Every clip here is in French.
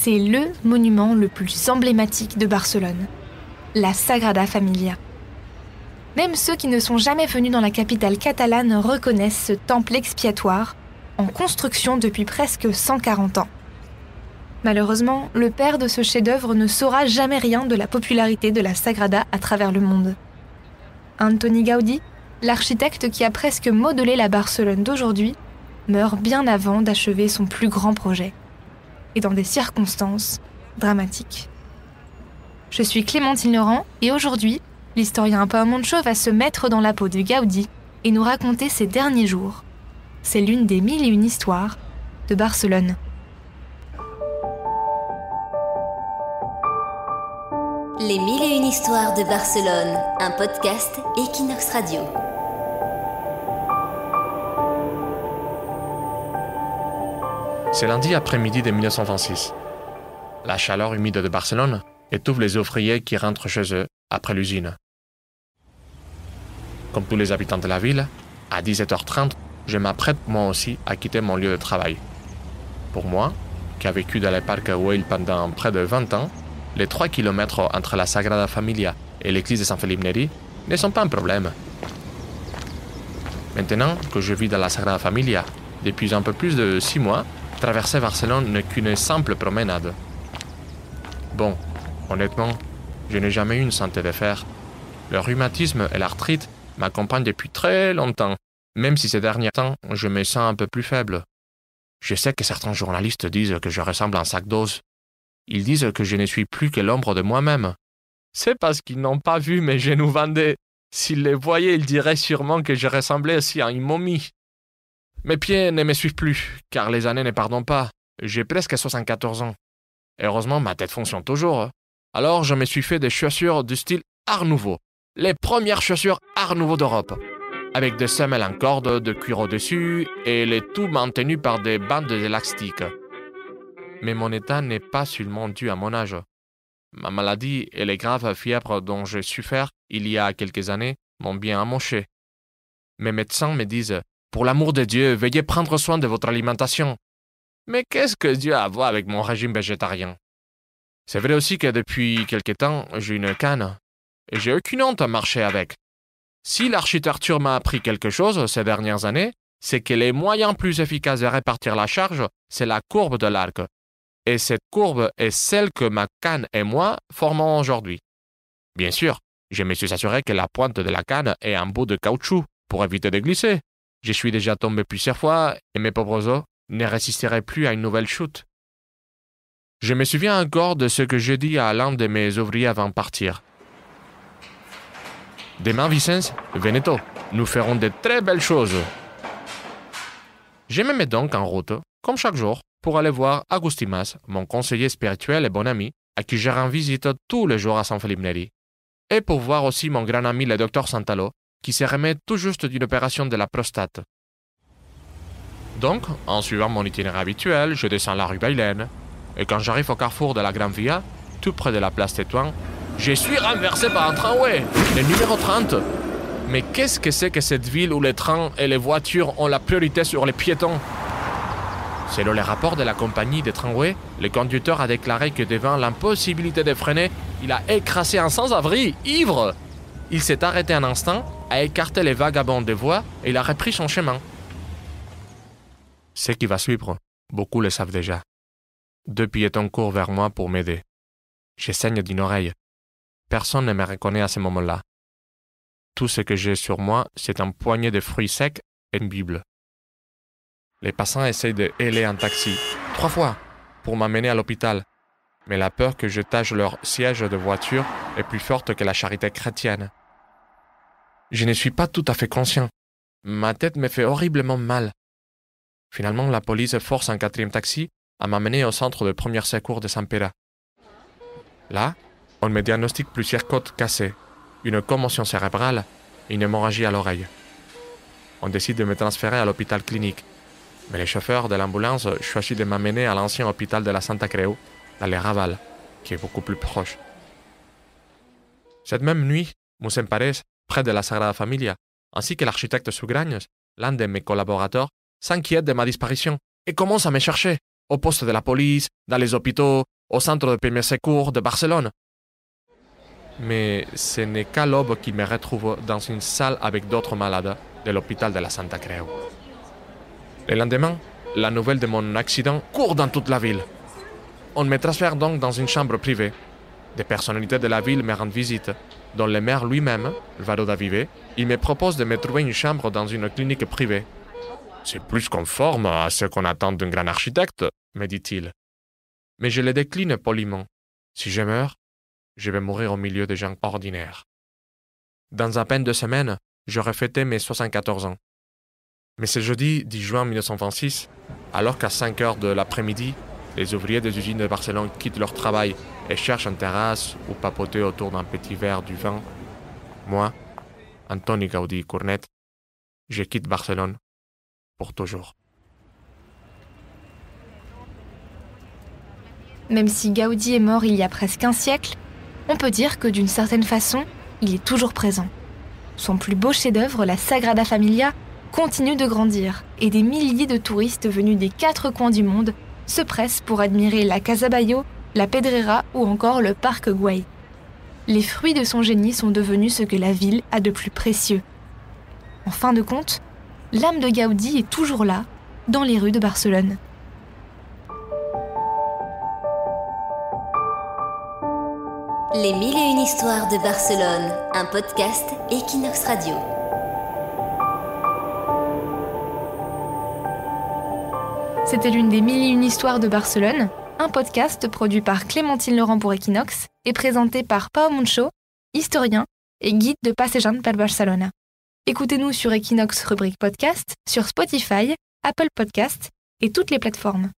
C'est le monument le plus emblématique de Barcelone, la Sagrada Familia. Même ceux qui ne sont jamais venus dans la capitale catalane reconnaissent ce temple expiatoire, en construction depuis presque 140 ans. Malheureusement, le père de ce chef-d'œuvre ne saura jamais rien de la popularité de la Sagrada à travers le monde. Antoni Gaudí, l'architecte qui a presque modelé la Barcelone d'aujourd'hui, meurt bien avant d'achever son plus grand projet, et dans des circonstances dramatiques. Je suis Clémentine Laurent, et aujourd'hui, l'historien Pau Moncho va se mettre dans la peau de Gaudí et nous raconter ses derniers jours. C'est l'une des 1001 histoires de Barcelone. Les 1001 histoires de Barcelone, un podcast Equinox Radio. C'est lundi après-midi de 1926. La chaleur humide de Barcelone étouffe les ouvriers qui rentrent chez eux après l'usine. Comme tous les habitants de la ville, à 17h30, je m'apprête moi aussi à quitter mon lieu de travail. Pour moi, qui a vécu dans le parc Güell pendant près de 20 ans, les 3 kilomètres entre la Sagrada Familia et l'église de San Felipe Neri ne sont pas un problème. Maintenant que je vis dans la Sagrada Familia depuis un peu plus de 6 mois, traverser Barcelone n'est qu'une simple promenade. Bon, honnêtement, je n'ai jamais eu une santé de fer. Le rhumatisme et l'arthrite m'accompagnent depuis très longtemps, même si ces derniers temps, je me sens un peu plus faible. Je sais que certains journalistes disent que je ressemble à un sac d'os. Ils disent que je ne suis plus que l'ombre de moi-même. C'est parce qu'ils n'ont pas vu mes genoux vandés. S'ils les voyaient, ils diraient sûrement que je ressemblais aussi à une momie. Mes pieds ne me suivent plus, car les années ne pardonnent pas. J'ai presque 74 ans. Heureusement, ma tête fonctionne toujours. Alors, je me suis fait des chaussures du style Art Nouveau. Les premières chaussures Art Nouveau d'Europe. Avec des semelles en corde de cuir au-dessus et le tout maintenu par des bandes élastiques. Mais mon état n'est pas seulement dû à mon âge. Ma maladie et les graves fièvres dont j'ai souffert il y a quelques années m'ont bien amoché. Mes médecins me disent « Pour l'amour de Dieu, veuillez prendre soin de votre alimentation. » Mais qu'est-ce que Dieu a à voir avec mon régime végétarien? C'est vrai aussi que depuis quelque temps, j'ai une canne. Et j'ai aucune honte à marcher avec. Si l'architecture m'a appris quelque chose ces dernières années, c'est que les moyens plus efficaces de répartir la charge, c'est la courbe de l'arc. Et cette courbe est celle que ma canne et moi formons aujourd'hui. Bien sûr, je me suis assuré que la pointe de la canne est un bout de caoutchouc pour éviter de glisser. Je suis déjà tombé plusieurs fois et mes pauvres os ne résisteraient plus à une nouvelle chute. Je me souviens encore de ce que j'ai dit à l'un de mes ouvriers avant de partir. Demain, Vicens, venez tôt. Nous ferons de très belles choses. Je me mets donc en route, comme chaque jour, pour aller voir Agustimas, mon conseiller spirituel et bon ami, à qui je rends visite tous les jours à San Felipe Neri, et pour voir aussi mon grand ami le docteur Santalo, qui se remet tout juste d'une opération de la prostate. Donc, en suivant mon itinéraire habituel, je descends la rue Bailène, et quand j'arrive au carrefour de la Gran Via, tout près de la place Tétouan, je suis renversé par un tramway, le numéro 30. Mais qu'est-ce que c'est que cette ville où les trains et les voitures ont la priorité sur les piétons? Selon les rapports de la compagnie des tramways, le conducteur a déclaré que devant l'impossibilité de freiner, il a écrasé un sans-abri, ivre. Il s'est arrêté un instant, a écarté les vagabonds des voies et il a repris son chemin. Ce qui va suivre, beaucoup le savent déjà. 2 piétons courent vers moi pour m'aider. Je saigne d'une oreille. Personne ne me reconnaît à ce moment-là. Tout ce que j'ai sur moi, c'est un poignet de fruits secs et une Bible. Les passants essayent de héler un taxi, 3 fois, pour m'amener à l'hôpital. Mais la peur que je tâche leur siège de voiture est plus forte que la charité chrétienne. Je ne suis pas tout à fait conscient. Ma tête me fait horriblement mal. Finalement, la police force un 4e taxi à m'amener au centre de premier secours de Sant Pere. Là, on me diagnostique plusieurs côtes cassées, une commotion cérébrale et une hémorragie à l'oreille. On décide de me transférer à l'hôpital clinique, mais le chauffeur de l'ambulance choisit de m'amener à l'ancien hôpital de la Santa Creu, dans le Raval, qui est beaucoup plus proche. Cette même nuit, Mossèn Parés, près de la Sagrada Familia, ainsi que l'architecte Sugragnes, l'un de mes collaborateurs, s'inquiète de ma disparition et commence à me chercher, au poste de la police, dans les hôpitaux, au centre de premiers secours de Barcelone. Mais ce n'est qu'à l'aube qu'il me retrouve dans une salle avec d'autres malades de l'hôpital de la Santa Creu. Le lendemain, la nouvelle de mon accident court dans toute la ville. On me transfère donc dans une chambre privée. Des personnalités de la ville me rendent visite, dont le maire lui-même, Varo Davive, il me propose de me trouver une chambre dans une clinique privée. C'est plus conforme à ce qu'on attend d'un grand architecte, me dit-il. Mais je le décline poliment. Si je meurs, je vais mourir au milieu des gens ordinaires. Dans à peine 2 semaines, j'aurai fêté mes 74 ans. Mais ce jeudi 10 juin 1926, alors qu'à 5 heures de l'après-midi, les ouvriers des usines de Barcelone quittent leur travail et cherchent une terrasse où papoter autour d'un petit verre du vin, moi, Antoni Gaudí i Cornet, je quitte Barcelone pour toujours. Même si Gaudí est mort il y a presque un siècle, on peut dire que d'une certaine façon, il est toujours présent. Son plus beau chef-d'œuvre, la Sagrada Familia, continue de grandir et des milliers de touristes venus des 4 coins du monde se pressent pour admirer la Casa Bayo, la Pedrera ou encore le parc Güell. Les fruits de son génie sont devenus ce que la ville a de plus précieux. En fin de compte, l'âme de Gaudí est toujours là, dans les rues de Barcelone. Les 1001 histoires de Barcelone, un podcast Equinox Radio. C'était l'une des 1001 histoires de Barcelone, un podcast produit par Clémentine Laurent pour Equinox et présenté par Pau Moncho, historien et guide de Passejant per Barcelona. Écoutez-nous sur Equinox rubrique podcast, sur Spotify, Apple Podcasts et toutes les plateformes.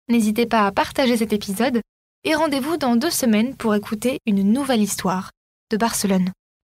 N'hésitez pas à partager cet épisode et rendez-vous dans 2 semaines pour écouter une nouvelle histoire de Barcelone.